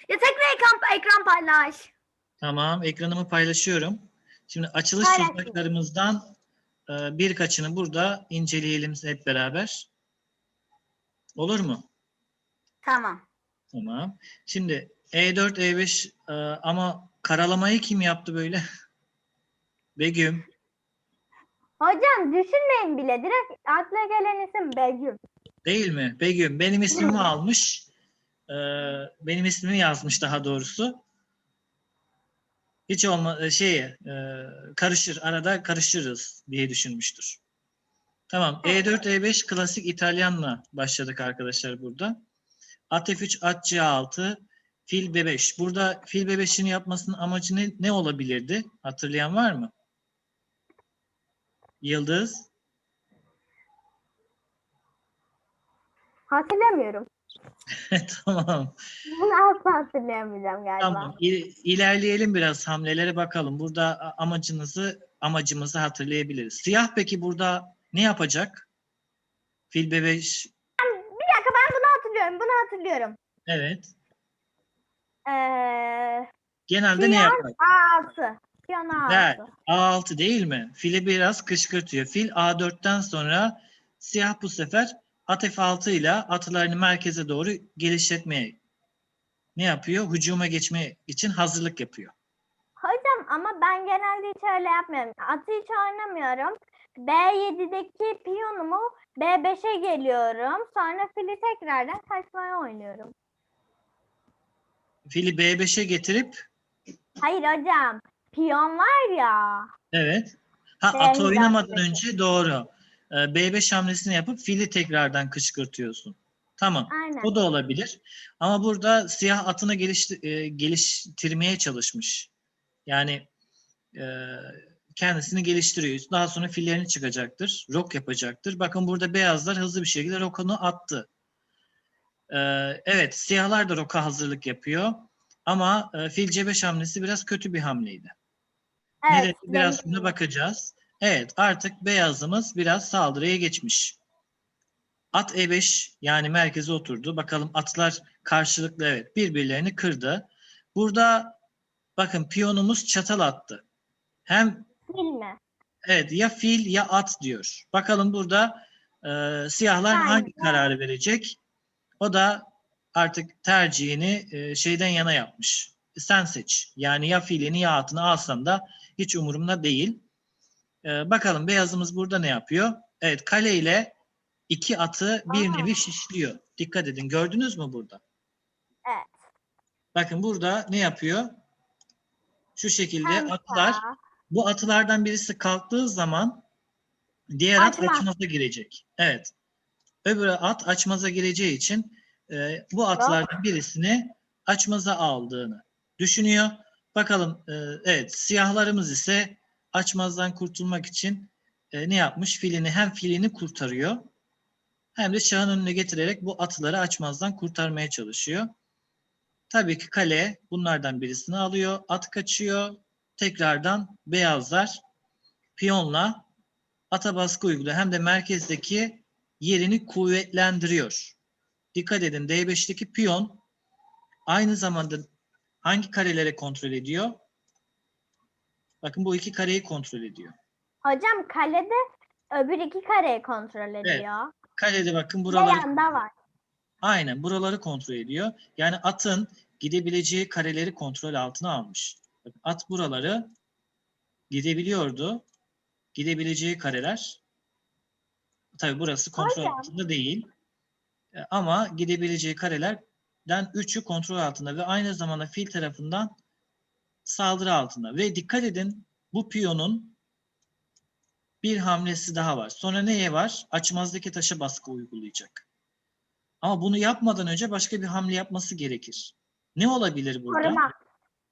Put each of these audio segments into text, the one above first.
Ya tekrar ekran paylaş. Tamam, ekranımı paylaşıyorum. Şimdi açılış Paylaştım. tuzaklarımızdan birkaçını burada inceleyelim hep beraber. Olur mu? Tamam. Tamam. Şimdi E4, E5 ama karalamayı kim yaptı böyle? Begüm. Hocam düşünmeyin bile. Direkt akla gelen isim Begüm. Değil mi? Begüm. Benim ismimi almış. Benim ismimi yazmış daha doğrusu. Hiç karışır. Arada karışırız diye düşünmüştür. Tamam. Evet. E4, E5 klasik İtalyanla başladık arkadaşlar burada. At F3, at C6, fil B5. Burada fil B5'ini yapmasının amacı ne olabilirdi? Hatırlayan var mı? Yıldız. Hatırlamıyorum. Tamam. Bunu asla hatırlayamayacağım galiba. Tamam. İlerleyelim biraz hamlelere bakalım. Burada amacımızı hatırlayabiliriz. Siyah peki burada ne yapacak? Fil B5. Bir dakika, ben bunu hatırlıyorum. Bunu hatırlıyorum. Evet. Genelde ne Piyon yapar? A6. Piyon Güzel. A6. A6 değil mi? Fili biraz kışkırtıyor. Fil A4'ten sonra siyah bu sefer at F6 ile atlarını merkeze doğru geliştirmeye ne yapıyor? Hücuma geçme için hazırlık yapıyor. Hocam ama ben genelde hiç öyle yapmıyorum. Atı hiç oynamıyorum. B7'deki piyonumu B5'e geliyorum. Sonra fili tekrardan kaçmaya oynuyorum. Fili B5'e getirip Hayır hocam. Piyon var ya. evet. At B oynamadan hizasındaki. önce doğru. B5 hamlesini yapıp fili tekrardan kışkırtıyorsun. Tamam. Aynen. O da olabilir. Ama burada siyah atını geliştirmeye çalışmış. Yani kendisini geliştiriyor. Daha sonra fillerini çıkacaktır. Rok yapacaktır. Bakın burada beyazlar hızlı bir şekilde rokunu attı. Evet, siyahlar da roka hazırlık yapıyor. Ama fil C5 hamlesi biraz kötü bir hamleydi. Evet. Nedeni biraz sonra bakacağız. Evet, artık beyazımız biraz saldırıya geçmiş. At E5 yani merkeze oturdu. Bakalım atlar karşılıklı evet birbirlerini kırdı. Burada bakın piyonumuz çatal attı. Hem Fil mi? evet ya fil ya at diyor. Bakalım burada siyahlar hangi kararı verecek? O da artık tercihini şeyden yana yapmış. Sen seç. Yani ya filini ya atını alsan da hiç umurumda değil. Bakalım beyazımız burada ne yapıyor? Evet kale ile iki atı bir nevi şişliyor. Dikkat edin. Gördünüz mü burada? Evet. Bakın burada ne yapıyor? Şu şekilde Hem atlar. sağ. Bu atılardan birisi kalktığı zaman diğer at Açmaz. açmaza girecek. Evet. Öbür at açmaza gireceği için bu atlardan birisini açmaza aldığını düşünüyor. Bakalım evet siyahlarımız ise açmazdan kurtulmak için ne yapmış? Hem filini kurtarıyor hem de şahın önüne getirerek bu atları açmazdan kurtarmaya çalışıyor. Tabii ki kale bunlardan birisini alıyor. At kaçıyor. Tekrardan beyazlar piyonla ata baskı uyguluyor. Hem de merkezdeki yerini kuvvetlendiriyor. Dikkat edin D5'teki piyon aynı zamanda hangi kareleri kontrol ediyor? Bakın bu iki kareyi kontrol ediyor. Hocam kalede öbür iki kareyi kontrol ediyor. Evet. Kalede bakın Ve buraları yanda var. aynen buraları kontrol ediyor. Yani atın gidebileceği kareleri kontrol altına almış. Bakın, at buraları gidebiliyordu. Gidebileceği kareler tabii burası kontrol altında değil. Ama gidebileceği karelerden 3'ü kontrol altında ve aynı zamanda fil tarafından saldırı altında. Ve dikkat edin bu piyonun bir hamlesi daha var. Sonra neye var? Açmazdaki taşa baskı uygulayacak. Ama bunu yapmadan önce başka bir hamle yapması gerekir. Ne olabilir burada? Koruma.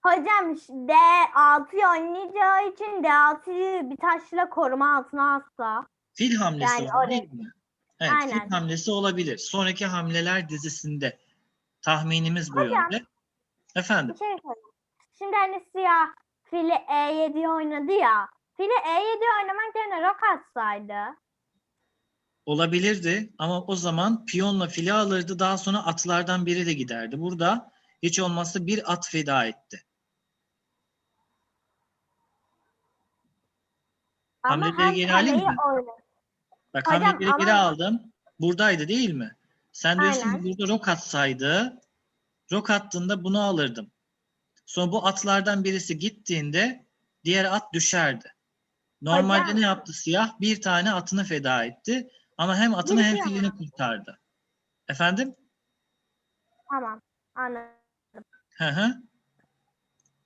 Hocam D6'yı oynayacağı için D6'yı bir taşla koruma altına alsa. Fil hamlesi Yani olabilir mi? Evet, aynen. fil hamlesi olabilir. Sonraki hamleler dizisinde tahminimiz bu Hocam, yönde. Efendim? bir şey sorayım. Şimdi hani siyah fili E7'ye oynadı ya. Fili E7'ye oynamak yerine rok atsaydı. Olabilirdi ama o zaman piyonla fili alırdı. Daha sonra atlardan biri de giderdi. Burada Hiç olmazsa bir at feda etti. Ama Hamleleri hem geri alayım kaleyi mı? oynadım. Bak Hocam hamleleri geri ama aldım. Buradaydı değil mi? Sen diyorsun ki aynen. burada rok atsaydı, rok attığında bunu alırdım. Sonra bu atlardan birisi gittiğinde diğer at düşerdi. Normalde ne Hocam yaptı siyah? Bir tane atını feda etti. Ama hem atını bir hem piyon. filini kurtardı. Efendim? Tamam. Anladım. Hı hı.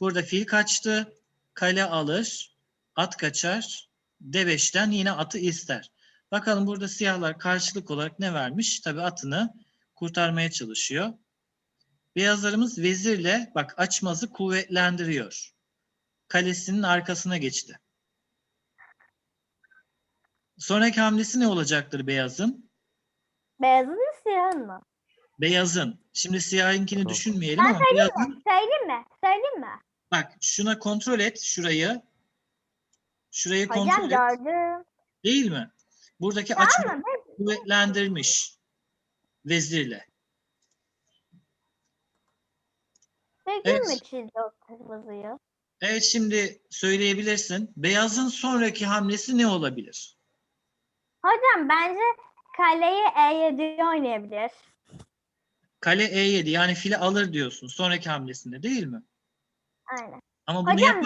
Burada fil kaçtı. Kale alır. At kaçar. D5'ten yine atı ister. Bakalım burada siyahlar karşılık olarak ne vermiş? Tabii atını kurtarmaya çalışıyor. Beyazlarımız vezirle bak açmazı kuvvetlendiriyor. Kalesinin arkasına geçti. Sonraki hamlesi ne olacaktır beyazın? Beyazın mı siyahın mı? Beyazın. Şimdi siyahınkini Rok. düşünmeyelim Ben ama söyleyeyim mi? beyazın. Söyleyeyim mi? Söyleyeyim mi? Bak şuna kontrol et şurayı. Şurayı Hocam kontrol et. gördüm. Değil mi? Buradaki açma Tamam mı? kuvvetlendirmiş vezirle. Begüm mü Evet. çizdi o kırmızıyı? Evet şimdi söyleyebilirsin. Beyazın sonraki hamlesi ne olabilir? Hocam bence kaleyi E7'ye oynayabilir. Kale E7 yani fili alır diyorsun sonraki hamlesinde değil mi? Aynen. Ama bunu Hocam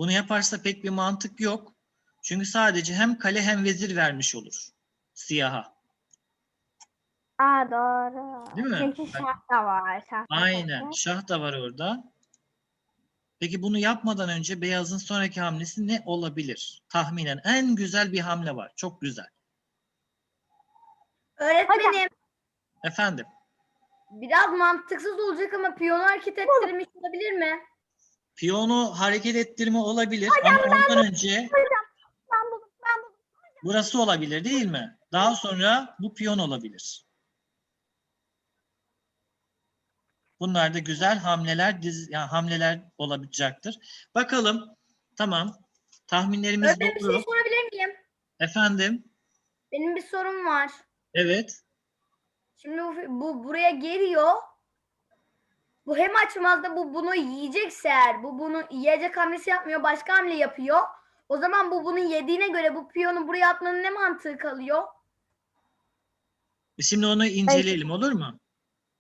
yaparsa pek bir mantık yok. Çünkü sadece hem kale hem vezir vermiş olur siyaha. doğru. Değil mi? Çünkü Bak, şah da var. Şah da aynen. çok. Şah da var orada. Peki bunu yapmadan önce beyazın sonraki hamlesi ne olabilir? Tahminen en güzel bir hamle var. Çok güzel. Öğretmenim, Efendim. biraz mantıksız olacak ama piyonu hareket ettirmiş olabilir mi? Piyonu hareket ettirme olabilir ama ondan önce Ben buldum. burası olabilir değil mi? Daha sonra bu piyon olabilir. Bunlar da güzel hamleler yani hamleler olacaktır. Bakalım. Tamam. Tahminlerimiz Öğretmenim bir şey doğru. sorabilir miyim? Efendim. Benim bir sorum var. Evet. Şimdi bu buraya geliyor. Bu hem açmazda bu bunu yiyecekse eğer bu bunu yiyecek hamlesi yapmıyor başka hamle yapıyor. O zaman bu bunu yediğine göre bu piyonu buraya atmanın ne mantığı kalıyor? Şimdi onu inceleyelim olur mu?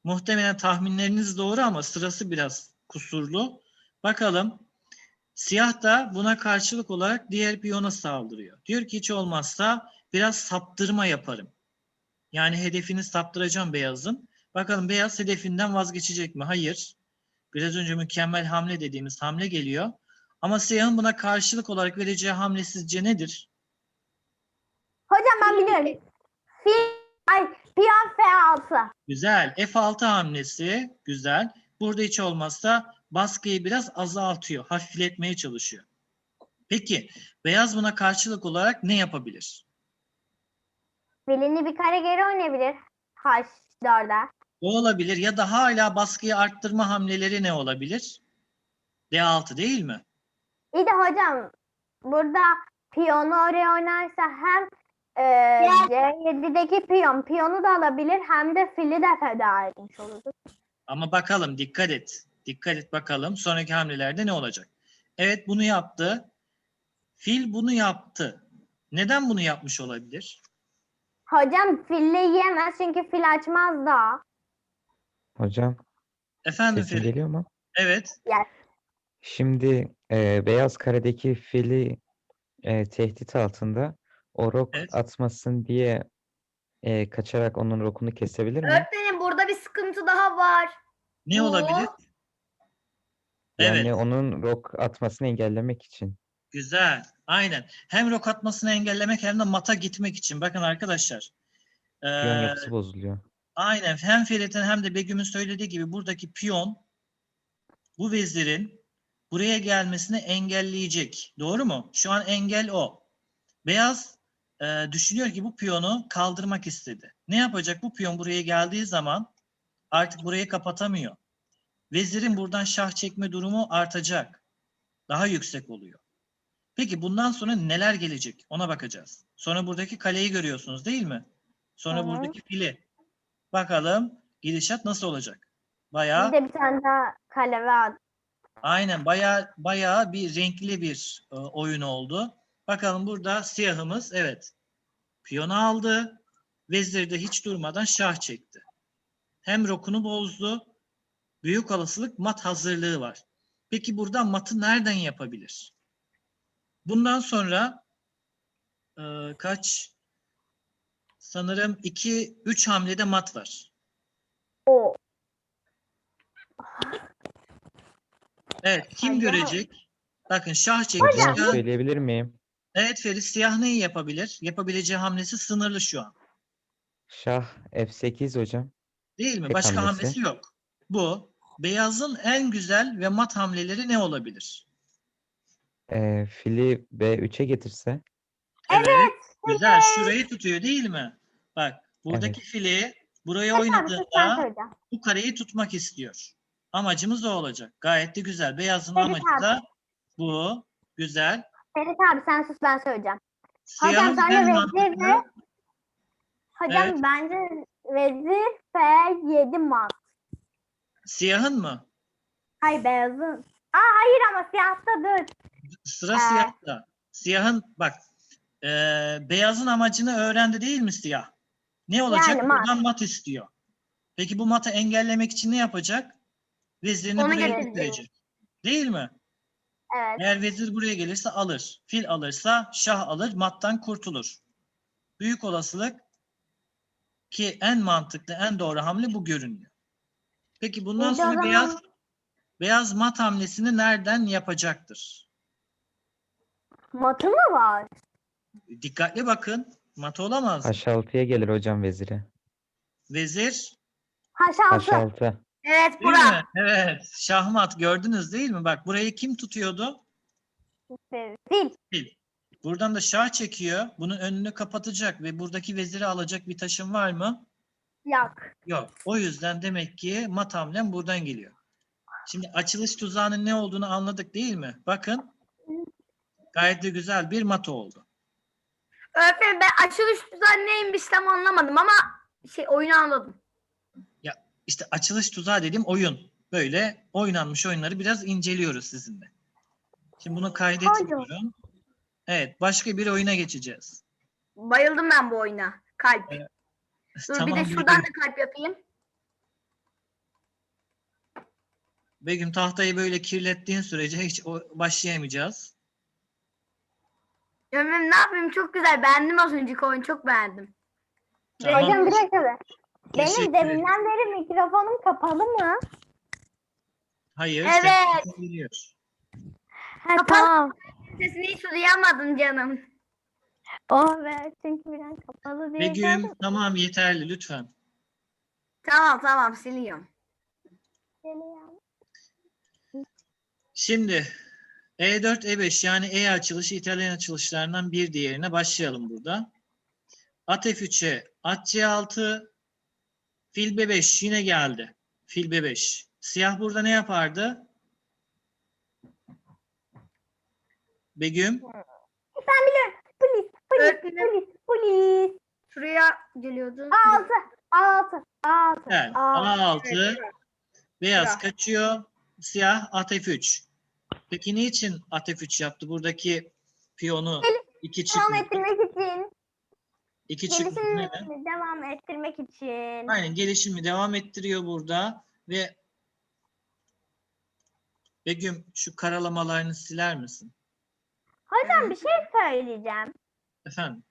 Muhtemelen tahminleriniz doğru ama sırası biraz kusurlu. Bakalım. Siyah da buna karşılık olarak diğer piyona saldırıyor. Diyor ki hiç olmazsa biraz saptırma yaparım. Yani hedefini saptıracağım beyazın. Bakalım beyaz hedefinden vazgeçecek mi? Hayır. Biraz önce mükemmel hamle dediğimiz hamle geliyor. Ama siyahın buna karşılık olarak vereceği hamle sizce nedir? Hocam ben biliyorum. Piyon F6. Güzel. F6 hamlesi. Güzel. Burada hiç olmazsa baskıyı biraz azaltıyor. Hafifletmeye çalışıyor. Peki beyaz buna karşılık olarak ne yapabilir? Filini bir kare geri oynayabilir. H4'e. O olabilir ya da hala baskıyı arttırma hamleleri ne olabilir? D6 değil mi? İyi de hocam burada piyonu oraya oynarsa hem C7'deki piyonu da alabilir hem de fili de feda etmiş olurdu. Ama bakalım dikkat et. Dikkat et bakalım sonraki hamlelerde ne olacak? Evet bunu yaptı. Fil bunu yaptı. Neden bunu yapmış olabilir? Hocam fili yiyemez çünkü fil açmaz da. Hocam Efendim sesim Ferit. geliyor mu? Evet. Şimdi beyaz karedeki fili tehdit altında o rok Evet. atmasın diye kaçarak onun rokunu kesebilir mi? Öğretmenim burada bir sıkıntı daha var. Ne Bu- olabilir? Yani Evet. onun rok atmasını engellemek için. Güzel. Aynen. Hem rok atmasını engellemek hem de mata gitmek için. Bakın arkadaşlar. Piyon yapısı bozuluyor. Aynen. Hem Ferit'in hem de Begüm'ün söylediği gibi buradaki piyon bu vezirin buraya gelmesini engelleyecek. Doğru mu? Şu an engel o. Beyaz düşünüyor ki bu piyonu kaldırmak istedi. Ne yapacak? Bu piyon buraya geldiği zaman artık burayı kapatamıyor. Vezirin buradan şah çekme durumu artacak. Daha yüksek oluyor. Peki bundan sonra neler gelecek? Ona bakacağız. Sonra buradaki kaleyi görüyorsunuz değil mi? Sonra Hı hı. buradaki fili. Bakalım gidişat nasıl olacak? Bayağı Bir de bir tane daha kale ve at. aynen bayağı bir renkli bir oyun oldu. Bakalım burada siyahımız evet piyonu aldı. Vezir de hiç durmadan şah çekti. Hem rokunu bozdu. Büyük olasılık mat hazırlığı var. Peki burada matı nereden yapabilir? Bundan sonra kaç? Sanırım 2-3 hamlede mat var. O. Evet, kim Hocam. görecek? Bakın şah çekti. Hocam Siyah- söyleyebilir miyim? Evet Feris, siyah neyi yapabilir? Yapabileceği hamlesi sınırlı şu an. Şah F8 hocam. Değil mi? Tek Başka hamlesi. hamlesi yok. Bu. Beyazın en güzel ve mat hamleleri ne olabilir? Fili B3'e getirse. Evet. Güzel. Şurayı tutuyor değil mi? Bak, buradaki Evet. fili buraya Hocam sen oynadığında söyleyeceğim. bu kareyi tutmak istiyor. Amacımız o olacak. Gayet de güzel. Beyazın Evet amacı abi. da bu. Güzel. Ferit abi sen sus ben söyleyeceğim. Siyahın sen de en vezir mantıklı. ve- Hocam Evet. bence vezir F7 mat. Siyahın mı? Hayır beyazın. Hayır ama siyahta dur. Sıra siyahta. Siyahın bak beyazın amacını öğrendi değil mi siyah? Ne olacak? Yani mat. Buradan mat istiyor. Peki bu matı engellemek için ne yapacak? Vezirini Onu buraya getirecek. getirecek. Değil mi? Evet. Eğer vezir buraya gelirse alır. Fil alırsa şah alır. Mattan kurtulur. Büyük olasılık ki en mantıklı, en doğru hamle bu görünüyor. Peki bundan İyi de o sonra zaman- beyaz mat hamlesini nereden yapacaktır? Matı mı var? Dikkatli bakın. Mat olamaz. H6'ya gelir hocam veziri. Vezir. H6. H6. Evet Değil Burak. mi? Evet. Şahmat gördünüz değil mi? Bak burayı kim tutuyordu? Fil. Fil. Buradan da şah çekiyor. Bunun önünü kapatacak ve buradaki veziri alacak bir taşın var mı? Yok. Yok. O yüzden demek ki mat hamlem buradan geliyor. Şimdi açılış tuzağının ne olduğunu anladık değil mi? Bakın. Gayet de güzel bir mat oldu. Öğretmenim ben açılış tuzağı neymiş tam anlamadım ama oyunu anladım. İşte açılış tuzağı dediğim oyun. Böyle oynanmış oyunları biraz inceliyoruz sizinle. Şimdi bunu kaydetmiyorum. Evet. Başka bir oyuna geçeceğiz. Bayıldım ben bu oyuna. Kalp. Evet. Dur bir Tamam, de şuradan Begüm. da kalp yapayım. Begüm tahtayı böyle kirlettiğin sürece hiç başlayamayacağız. Ömrüm ne yapayım çok güzel. Beğendim az önceki oyunu çok beğendim. Tamam. Hocam bir dakika. Teşekkür Benim ederim. deminden beri mikrofonum kapalı mı? Hayır. Evet. sesim geliyor. Ha, Kapalı. tamam. Sesini hiç duyamadım canım. Oh be çünkü birden kapalı diye Begüm gördüm. tamam yeterli lütfen. Tamam siliyorum. Şimdi E4, E5 yani E açılışı İtalyan açılışlarından bir diğerine başlayalım burada. At F3'e at C6 fil B5 yine geldi. Fil B5. Siyah burada ne yapardı? Begüm. Ben biliyorum. Polis. Öğretmenim Polis. şuraya geliyordu. 6. Gel. A6. Beyaz Siyah. kaçıyor. Siyah at F3. Peki niçin at F3 yaptı? Buradaki piyonu iki Devam çıkmış. ettirmek için. İki çıkmış neden? Gelişimini devam ettirmek için. Aynen gelişimi devam ettiriyor burada ve Begüm şu karalamalarını siler misin? Hocam bir şey söyleyeceğim. Efendim?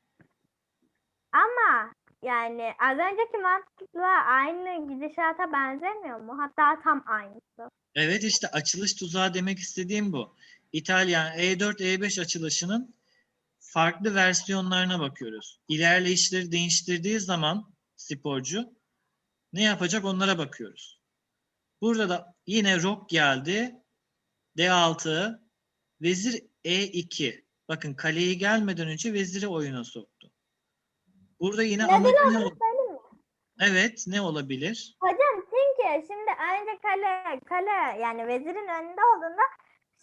Ama yani az önceki mantıkla aynı gidişata benzemiyor mu? Hatta tam aynısı. Evet işte açılış tuzağı demek istediğim bu. İtalyan E4 E5 açılışının farklı versiyonlarına bakıyoruz. İlerleyişleri değiştirdiği zaman sporcu ne yapacak onlara bakıyoruz. Burada da yine rok geldi. D6 vezir E2. Bakın kaleyi gelmeden önce veziri oyuna soktu. Burada yine Neden amacı ne olduğunu oldu? söyleyeyim mi? Evet ne olabilir? Hocam çünkü şimdi önce kale yani vezirin önünde olduğunda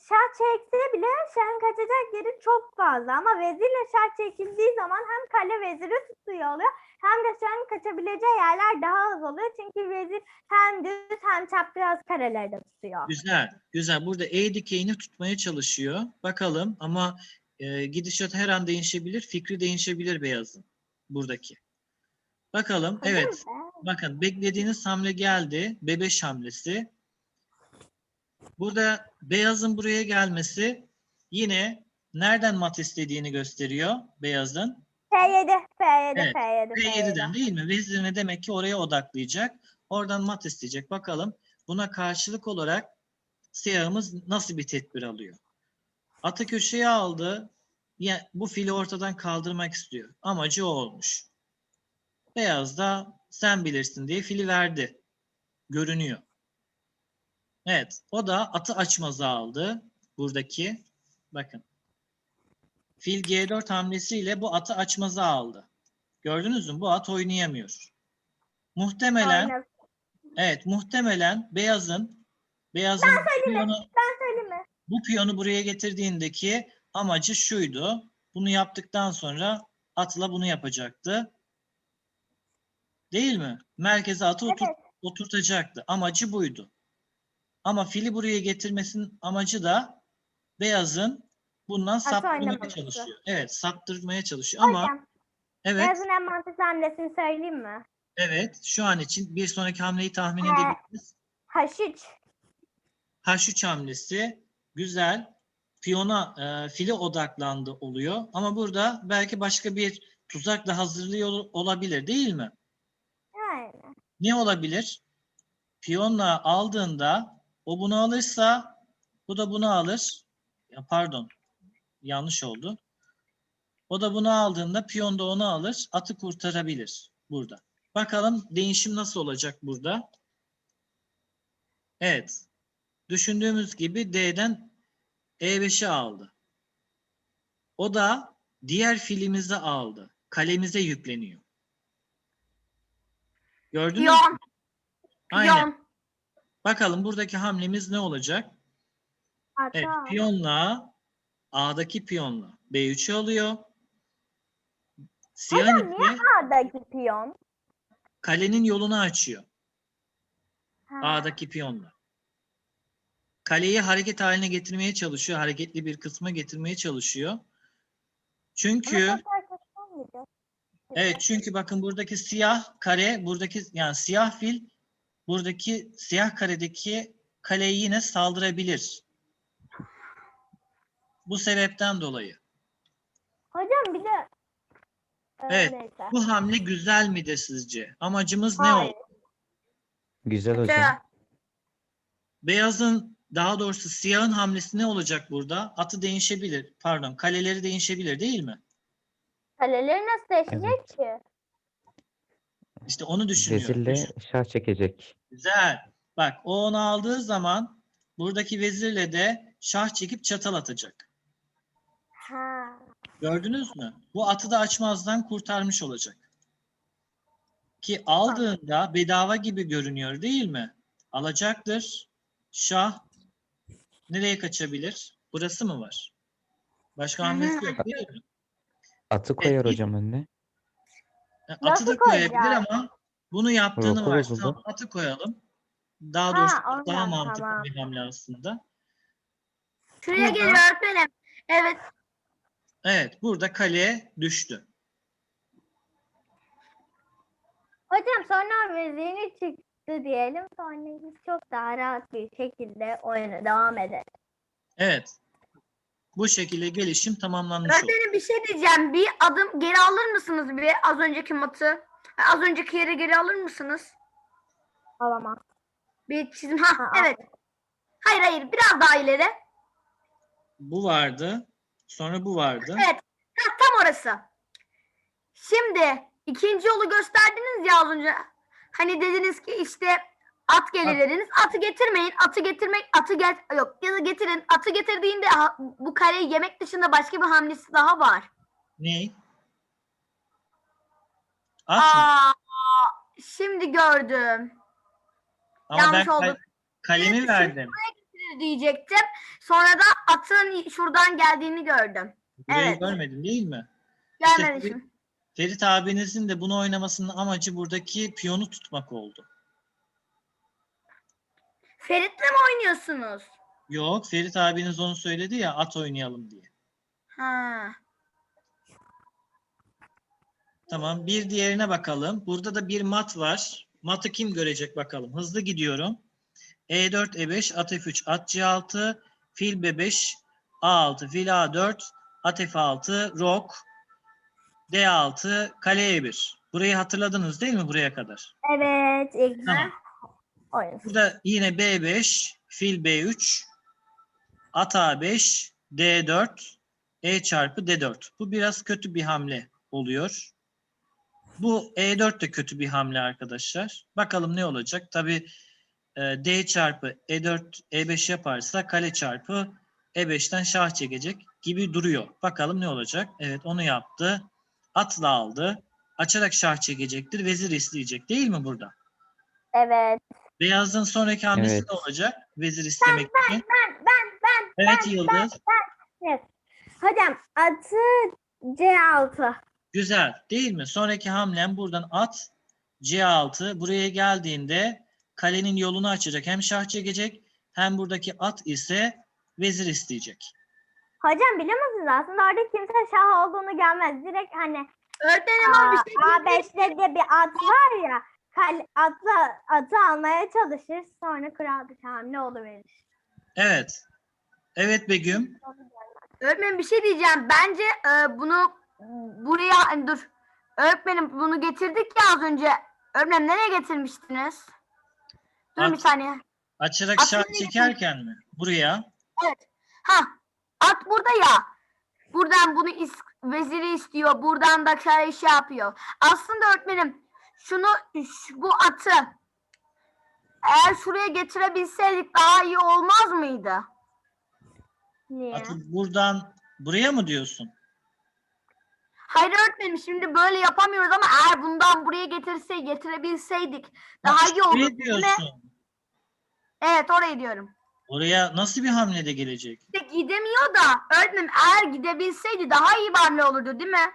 şah çekse bile şahın kaçacak yeri çok fazla. Ama vezirle şah çekildiği zaman hem kale veziri tutuyor oluyor hem de şahın kaçabileceği yerler daha az oluyor. Çünkü vezir hem düz hem çapraz kareleri de tutuyor. Güzel, güzel. Burada E dikeyini tutmaya çalışıyor. Bakalım ama gidişat her an değişebilir, fikri değişebilir beyazın buradaki. Bakalım, Hocam, evet. Bakın beklediğiniz hamle geldi. B5 hamlesi. Burada beyazın buraya gelmesi yine nereden mat istediğini gösteriyor beyazın. F7, F7, Evet. F7, P7'den değil mi? Vezirine demek ki oraya odaklayacak. Oradan mat isteyecek. Bakalım buna karşılık olarak siyahımız nasıl bir tedbir alıyor? Atı köşeye aldı. Ya, bu fili ortadan kaldırmak istiyor. Amacı o olmuş. Beyaz da sen bilirsin diye fili verdi. Görünüyor. Evet. O da atı açmaza aldı. Buradaki. Bakın. Fil G4 hamlesiyle bu atı açmaza aldı. Gördünüz mü? Bu at oynayamıyor. Muhtemelen Aynen. evet, muhtemelen beyazın piyonu, Ben söyleyeyim mi? bu piyonu buraya getirdiğindeki amacı şuydu. Bunu yaptıktan sonra atla bunu yapacaktı. Değil mi? Merkeze atı Evet. oturtacaktı. Amacı buydu. Ama fili buraya getirmesinin amacı da beyazın bundan saptırmaya oynamaması. çalışıyor. Evet, saptırmaya çalışıyor ama Hocam, evet, beyazın en mantıklı hamlesini söyleyeyim mi? evet, şu an için bir sonraki hamleyi tahmin Ee, edebiliriz. H3. H3 hamlesi güzel. Piyona, file odaklandı oluyor. Ama burada belki başka bir tuzak da hazırlıyor olabilir değil mi? Aynen. Ne olabilir? Piyonla aldığında o bunu alırsa bu da bunu alır. Ya pardon, yanlış oldu. O da bunu aldığında piyon da onu alır. Atı kurtarabilir burada. Bakalım değişim nasıl olacak burada? Evet. Düşündüğümüz gibi D'den E5'i aldı. O da diğer filimizi aldı. Kalemize yükleniyor. Gördünüz mü? Piyon. Aynen. Piyon. Bakalım buradaki hamlemiz ne olacak? Evet, Ata. piyonla A'daki piyonla B3'ü alıyor. Siyahın Hocam niye ise A'daki piyon? kalenin yolunu açıyor. Ha. A'daki piyonla. Kaleyi hareket haline getirmeye çalışıyor. Hareketli bir kısma getirmeye çalışıyor. Çünkü Ama tekrar kaçamayacak. evet, çünkü bakın buradaki siyah kare, buradaki yani siyah fil buradaki siyah karedeki kaleyi yine saldırabilir. Bu sebepten dolayı. Hocam bir de Evet. neyse. Bu hamle güzel midir sizce? Amacımız ne Hayır. oldu? Güzel Kötü. hocam. Beyazın, daha doğrusu siyahın hamlesi ne olacak burada? Atı değişebilir. Pardon, kaleleri değişebilir değil mi? Kaleleri nasıl değişecek Evet. ki? İşte onu düşünüyorum. Vezirle şah çekecek. Güzel. Bak, o onu aldığı zaman buradaki vezirle de şah çekip çatal atacak. Ha. Gördünüz mü? Bu atı da açmazdan kurtarmış olacak. Ki aldığında bedava gibi görünüyor değil mi? Alacaktır. Şah nereye kaçabilir? Burası mı var? Başka hamlesi yok değil mi? Atı Evet, koyar hocam önüne. atı da Nasıl koyabilir koyacağız? ama bunu yaptığını Roku varsayalım. bozuldu. Atı koyalım. Daha Ha, doğrusu daha ondan, mantıklı tamam. bir hamle aslında. Şuraya Burada- geliyor öğretmenim. Evet. Evet, burada kale düştü. Hocam sonra vezini çıktı diyelim. Sonra biz çok daha rahat bir şekilde oyuna devam edelim. Evet. Bu şekilde gelişim tamamlanmış oldu. Öğretmenim bir şey diyeceğim. Bir adım geri alır mısınız bir az önceki matı? Az önceki yere geri alır mısınız? Alamam. Bir çizim. Ha, Ha, evet. Hayır biraz daha ileri. Bu vardı. Sonra bu vardı. Evet. Ha, tam orası. Şimdi ikinci yolu gösterdiniz ya az önce. Hani dediniz ki işte at gelir dediniz. Atı getirmeyin. Yok ya da getirin. Atı getirdiğinde bu kareyi yemek dışında başka bir hamlesi daha var. Ne? At mı? Aa, şimdi gördüm. Ama yanlış ben oldu. kalemi verdim. düştü diyecektim. sonra da atın şuradan geldiğini gördüm. Burayı Evet. görmedin değil mi? İşte Gelmemişim. Ferit abinizin de bunu oynamasının amacı buradaki piyonu tutmak oldu. Ferit'le mi oynuyorsunuz? Yok, Ferit abiniz onu söyledi ya, at oynayalım diye. Ha. Tamam, bir diğerine bakalım. Burada da bir mat var. Matı kim görecek bakalım. Hızlı gidiyorum. E4, E5, at F3, at C6, fil B5, A6, fil A4, at F6, rok, D6, kale E1. Burayı hatırladınız değil mi buraya kadar? Evet. İlk Tamam. oyun. Burada yine B5, fil B3, at A5, D4, E çarpı D4. Bu biraz kötü bir hamle oluyor. Bu E4 de kötü bir hamle arkadaşlar. Bakalım ne olacak? Tabii D çarpı E4, E5 yaparsa kale çarpı E5'ten şah çekecek gibi duruyor. Bakalım ne olacak? Evet, onu yaptı. Atla aldı. Açarak şah çekecektir. Vezir isteyecek değil mi burada? Evet. Beyazın sonraki hamlesi Evet. ne olacak? Vezir istemek için. Ben. Evet Yıldız. Evet. Hocam atı C6. Güzel değil mi? Sonraki hamlem buradan at C6. Buraya geldiğinde kalenin yolunu açacak. Hem şah çekecek hem buradaki at ise vezir isteyecek. Hocam biliyor musunuz aslında orada kimse şah olduğunu gelmez. Direkt hani Öğretmenim ama bir şey A5'te de bir at var ya. Atı almaya çalışır. Sonra kral bir hamle oluverir. Evet. Evet Begüm. Öğretmenim bir şey diyeceğim. Bence bunu buraya dur. Öğretmenim bunu getirdik ya az önce. Öğretmenim nereye getirmiştiniz? Durun bir At. saniye. Açarak şah Aslında- çekerken mi? Buraya. Ha, at burada ya. Buradan bunu veziri istiyor. Buradan da şey yapıyor. Aslında öğretmenim bu atı eğer şuraya getirebilseydik daha iyi olmaz mıydı? Niye? Atı buradan buraya mı diyorsun? Hayır öğretmenim şimdi böyle yapamıyoruz ama eğer bundan buraya getirebilseydik daha iyi Buraya olurdu değil mi? diyorsun. Evet orayı diyorum. Oraya nasıl bir hamle de gelecek? İşte gidemiyor da öğretmenim eğer gidebilseydi daha iyi bir hamle olurdu değil mi?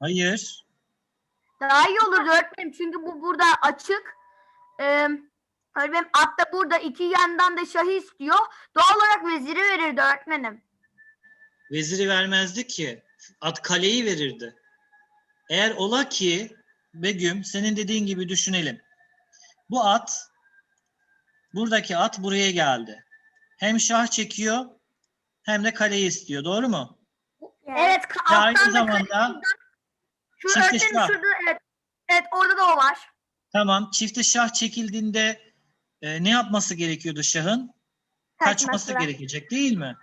Hayır. Daha iyi olurdu öğretmenim çünkü bu burada açık. Öğretmenim at da burada iki yandan da şahı istiyor. Doğal olarak veziri verirdi öğretmenim. Veziri vermezdi ki. At kaleyi verirdi. Eğer ola ki Begüm senin dediğin gibi düşünelim. Bu at buradaki at buraya geldi. Hem şah çekiyor hem de kaleyi istiyor. Doğru mu? Evet Ve aynı alttan da zamanda şu çifte öğretmenim şah. şurada evet. Evet orada da o var. Tamam, çifte şah çekildiğinde ne yapması gerekiyordu şahın? Kaçması gerekecek değil mi?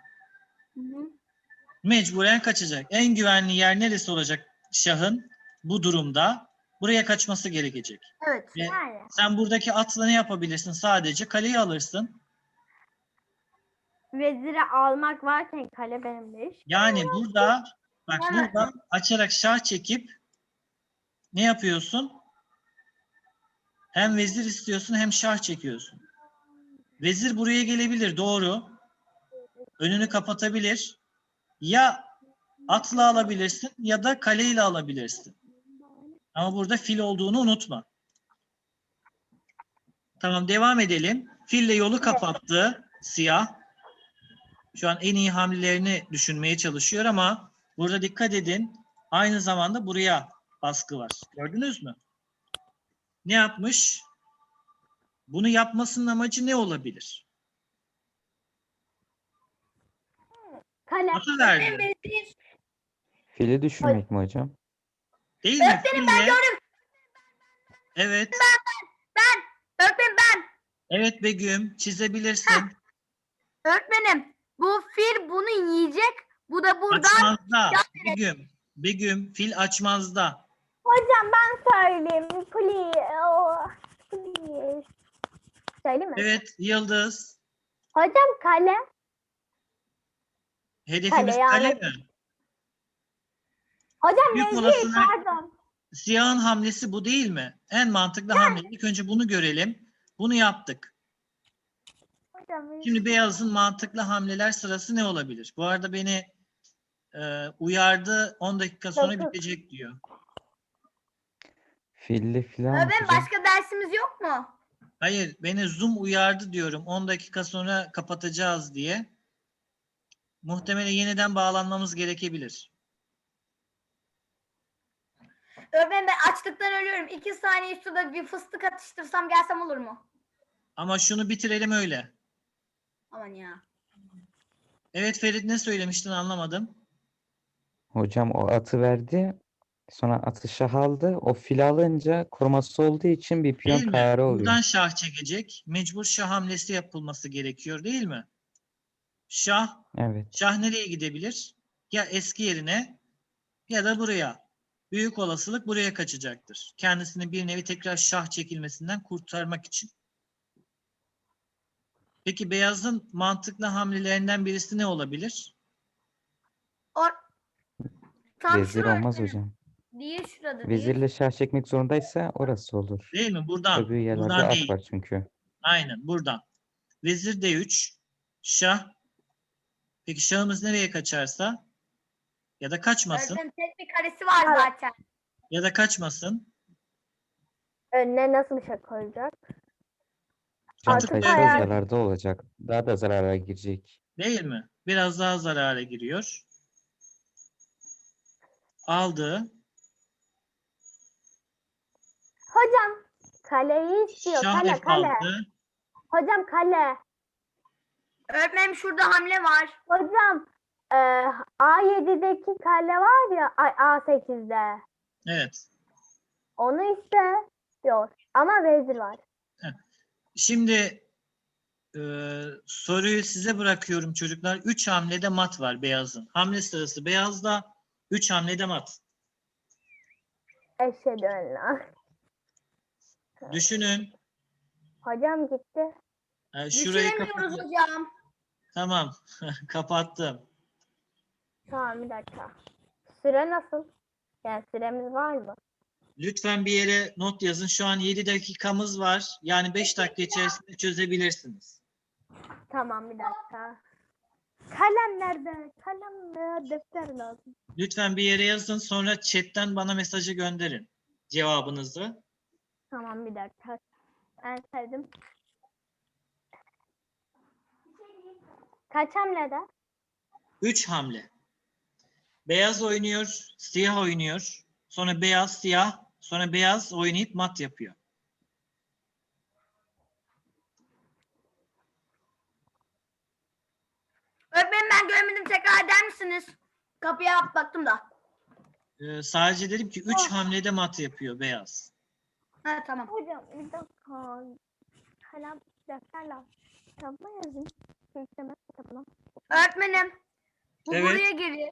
Mecburen kaçacak. En güvenli yer neresi olacak şahın bu durumda? Buraya kaçması gerekecek. Evet. Ve Yani. sen buradaki atla ne yapabilirsin? Sadece kaleyi alırsın. Veziri almak varken kale benim de iş. Yani burada bak Yani- burada açarak şah çekip ne yapıyorsun? Hem vezir istiyorsun hem şah çekiyorsun. Vezir buraya gelebilir, doğru. Önünü kapatabilir. Ya atla alabilirsin ya da kaleyle alabilirsin. Ama burada fil olduğunu unutma. Tamam, devam edelim. Fille yolu kapattı siyah. Şu an en iyi hamlelerini düşünmeye çalışıyor ama burada dikkat edin. Aynı zamanda buraya baskı var. Gördünüz mü? Ne yapmış? Bunu yapmasının amacı ne olabilir? Kale. Atı verdi. Fili düşürmek mi hocam? Değil mi? Öğretmenim ben Fille. gördüm. Evet. Öğretmenim ben. Evet Begüm. Çizebilirsin. Öğretmenim bu fil bunu yiyecek. Bu da buradan Açmazda. Begüm. Begüm. Fil açmazda. Hocam ben söyleyeyim. Please. Söyleyeyim mi? Evet Yıldız. Hocam kale. Hedefimiz Kale kale yani. mi? Hocam Büyük vezir olasılık- pardon. Siyahın hamlesi bu değil mi? En mantıklı hamle. İlk önce bunu görelim. Bunu yaptık. hocam. Şimdi beyazın mantıklı hamleler sırası ne olabilir? Bu arada beni uyardı, 10 dakika sonra Dokuz. bitecek diyor. Filli filan Öğretmenim hocam. başka dersimiz yok mu? Hayır, beni Zoom uyardı diyorum. 10 dakika sonra kapatacağız diye. Muhtemelen yeniden bağlanmamız gerekebilir. Öğretmenim ben açlıktan ölüyorum. 2 saniye şurada bir fıstık atıştırsam gelsem olur mu? Ama şunu bitirelim öyle. Aman ya. Evet Ferit, ne söylemiştin anlamadım. Hocam o atı verdi. Sonra atı şah aldı. O fil alınca koruması olduğu için bir piyon Değil mi? kare oluyor. Buradan şah çekecek. Mecbur şah hamlesi yapılması gerekiyor değil mi? Şah. Evet. Şah nereye gidebilir? Ya eski yerine ya da buraya. Büyük olasılık buraya kaçacaktır. Kendisini bir nevi tekrar şah çekilmesinden kurtarmak için. Peki beyazın mantıklı hamlelerinden birisi ne olabilir? Tam Vezir şurada olmaz öğretmenim. hocam. Değil şurada değil. Vezirle şah çekmek zorundaysa orası olur. Değil mi? Buradan. Öbür yerlerde Buradan at değil. var çünkü. Aynen buradan. Vezir D3. Şah. Peki şahımız nereye kaçarsa ya da kaçmasın Öğretmenim tek bir karesi var zaten. ya da kaçmasın. Önüne nasıl bir şey koyacak? Hocam Artık taşı da hayal- zararda olacak. Daha da zarara girecek. Değil mi? Biraz daha zarara giriyor. Aldı. Hocam kaleyi istiyor. Şah Kale kale. F6. Hocam kale. Öğretmenim şurada hamle var. Hocam A7'deki kale var ya A8'de. Evet. Onu istiyor. Ama vezir var. Şimdi soruyu size bırakıyorum çocuklar. 3 hamlede mat var beyazın. Hamle sırası beyazda. 3 hamlede mat. Eşhedü en la. Düşünün. Hocam gitti. Şurayı Düşünemiyoruz kapatın. hocam. Tamam. Kapattım. Tamam bir dakika. Süre nasıl? Yani süremiz var mı? Lütfen bir yere not yazın. Şu an 7 dakikamız var. Yani 5 dakika içerisinde çözebilirsiniz. Tamam bir dakika. Kalem nerede? Kalem veya defter lazım. Lütfen bir yere yazın. Sonra chatten bana mesajı gönderin. Cevabınızı. Tamam bir dakika. Ben sevdim. Kaç hamlede? 3 hamle. Beyaz oynuyor, siyah oynuyor. Sonra beyaz, siyah. Sonra beyaz oynayıp mat yapıyor. Öğretmenim ben görmedim, tekrar eder misiniz? Kapıya baktım da. Sadece dedim ki 3 hamlede mat yapıyor beyaz. Ha tamam. Hocam bir dakika. Kalem defter lazım. Kitabına yazayım. Yükleme kitabına. Öğretmenim bu Evet. buraya gelir.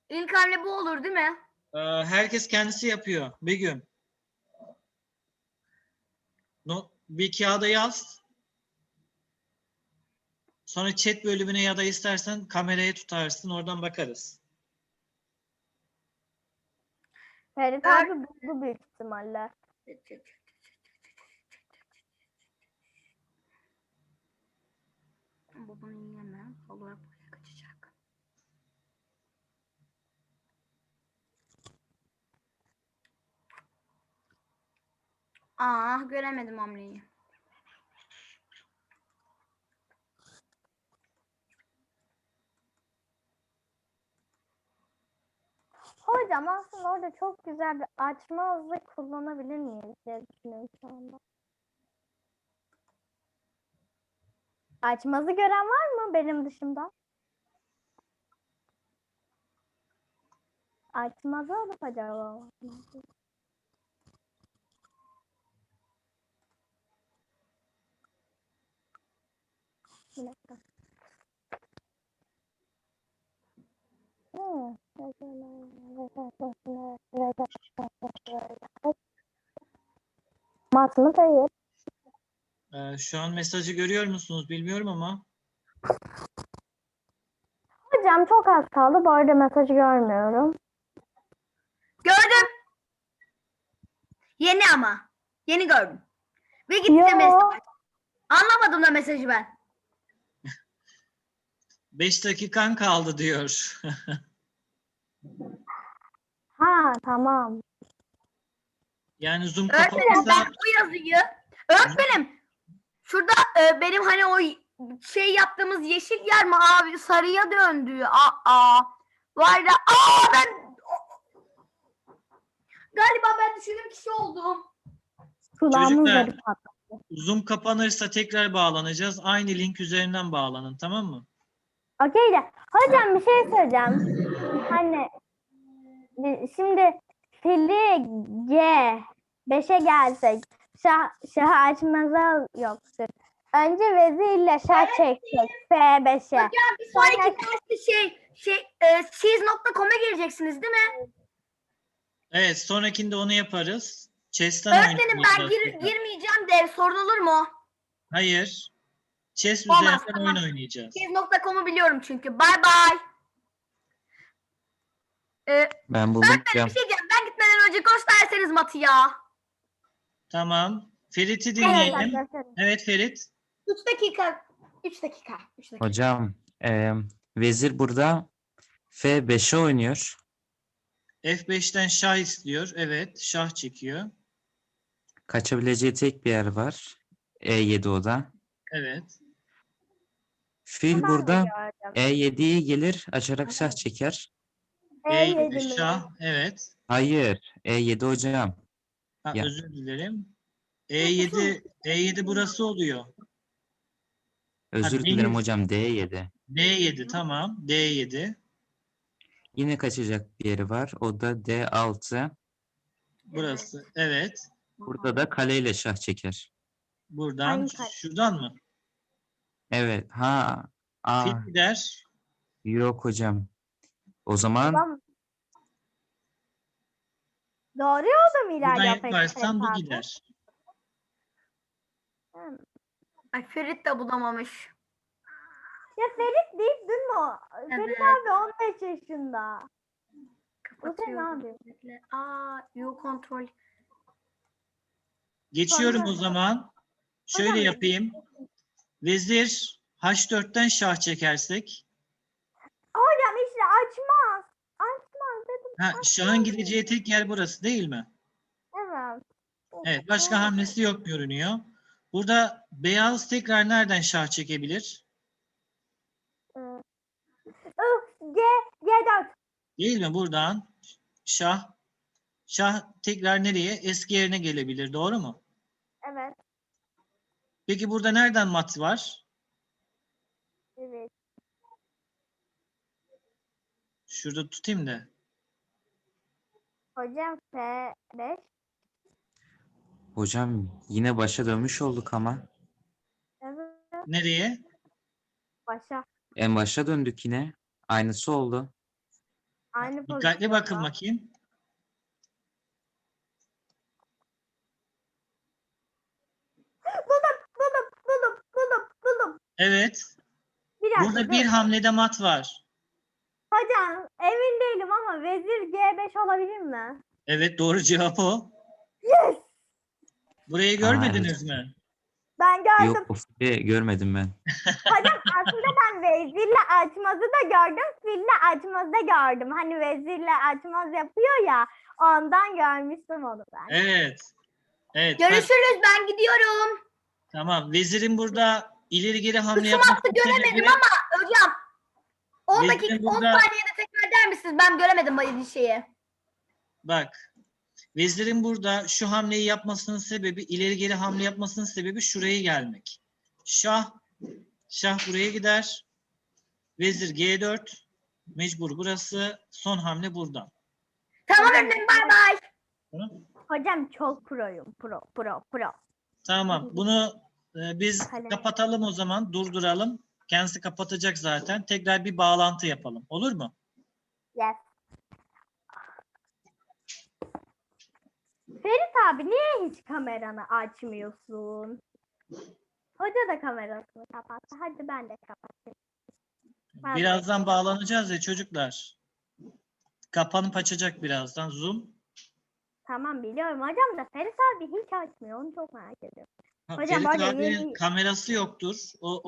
İlk hamle bu olur değil mi? Herkes kendisi yapıyor. Begüm. Bir kağıda yaz. Sonra chat bölümüne ya da istersen kameraya tutarsın. Oradan bakarız. Ferit abi buldu büyük ihtimalle. Bu bunu yiyemem. Olarak buraya kaçacak. Göremedim hamleyi. Hocam aslında orada çok güzel bir açma hızı kullanabilir miyiz diye düşünüyorum şu anda. Açmazı gören var mı benim dışımda? Açmazı alıp acaba? Bir dakika. Mat mı değil? Şu an mesajı görüyor musunuz bilmiyorum ama. Hocam çok az kaldı. Bu arada mesajı görmüyorum. Gördüm. Yeni ama. Yeni gördüm. Ve gitti Yo. de mesaj. okumadım da mesajı ben. 5 dakikan kaldı diyor. Ha tamam. Yani Zoom Öğretmenim kapanırsa ben bu yazıyı öğretmenim şurada benim hani o şey yaptığımız yeşil yer mavi sarıya döndü. Var da galiba ben düşündüğüm kişi oldum. Kulağımın Çocuklar, zarı patladı. Zoom kapanırsa tekrar bağlanacağız. Aynı link üzerinden bağlanın, tamam mı? Okey de. Hocam bir şey söyleyeceğim. Hani şimdi fili G5'e gelsek şah açmaza yoktur. Önce vezirle şah çekecek F5'e. Hocam bir sonraki derste siz.com'a gireceksiniz değil mi? Evet, sonrakinde onu yaparız. Chess'ten Öğretmenim ben oynayacağız tekrar. girmeyeceğim de sorun olur mu? Hayır. Chess Olmaz, üzerinden tamam. oyun oynayacağız. Siz.com'u biliyorum çünkü. Bay bay. Ben buldum Öğretmenim hocam. bir şey diyeceğim. Ben gitmeden önce gösterseniz matı ya. Tamam. Ferit'i Evet dinleyelim. arkadaşlar. Evet Ferit. 3 dakika. 3 dakika. 3 dakika. Hocam vezir burada F5'e oynuyor. F5'ten şah istiyor. Evet, şah çekiyor. Kaçabileceği tek bir yer var. E7 o da. Evet. Fil Ben de burada gördüm. E7'ye gelir, açarak şah çeker. E7 E7 mi? şah. Evet. Hayır, E7 hocam. Ha, Ya. özür dilerim. E7 burası oluyor. Özür dilerim hocam, D7. D7 tamam. D7. Yine kaçacak bir yeri var. O da D6. Burası. Evet. Burada da kaleyle şah çeker. Buradan. Hangi kare? Şuradan mı? Evet. Fil gider. Yok hocam. O zaman Ulan, doğru yolda mı Buradan ilerliyor peki yaparsan bu Ferit abi? gider. Ay Ferit de bulamamış. Ya Ferit değil değil mi o? Ferit Evet. abi 15 yaşında. Kapatıyorum. abi. Bekle. You kontrol. Geçiyorum o Sonra- zaman. Şöyle Hocam- yapayım. Vezir H4'ten şah çekersek. Hocam işte açmaz. Açmaz dedim. Ha, şahın gideceği tek yer burası değil mi? Evet. Evet. Başka hamlesi yok görünüyor. Burada beyaz tekrar nereden şah çekebilir? G4. Değil mi? Buradan şah. Şah tekrar nereye? Eski yerine gelebilir. Doğru mu? Evet. Peki burada nereden mat var? Evet. Şurada tutayım da. Hocam F5. hocam yine başa dönmüş olduk ama. Evet. Nereye? Başa. En başa döndük yine. Aynısı oldu. Aynı Dikkatli bakın pozisyonda. bakayım. Buldum. Evet. Bir dakika. Burada dur. bir hamlede mat var. Hocam emin değilim ama vezir G5 olabilir mi? Evet, doğru cevap o. Yes. Burayı görmediniz mi? Ben gördüm. Yok, o fili görmedim ben. Hocam aslında ben vezirle açmazı da gördüm. Fille açmazı da gördüm. Hani vezirle açmaz yapıyor ya. Ondan görmüştüm onu ben. Evet. Evet. bak, Görüşürüz ben gidiyorum. tamam. Vezirin burada ileri geri hamle Kısım yapması hattı göremedim ama hocam 10 Vezir'in dakika 10 burada- saniyede tekrar eder misiniz? Ben göremedim bu şeyi. Bak. Vezirin burada şu hamleyi yapmasının sebebi, ileri geri hamle yapmasının sebebi şuraya gelmek. Şah buraya gider. Vezir G4. Mecbur burası. Son hamle buradan. Tamam öğretmenim bay bay. Tamam. Hocam çok proyum. Pro. Tamam. Bunu biz Kalem. kapatalım o zaman. Durduralım. Kendisi kapatacak zaten. Tekrar bir bağlantı yapalım. Olur mu? Yes. Ferit abi niye hiç kameranı açmıyorsun? Hoca da kamerasını kapattı. Hadi ben de kapatayım. Ben de Birazdan açayım. bağlanacağız ya çocuklar. Kapanıp açacak birazdan Zoom. Tamam biliyorum hocam da Ferit abi hiç açmıyor. Onu çok merak ediyorum. Hocam, Ferit pardon, abinin yedi- kamerası yoktur. O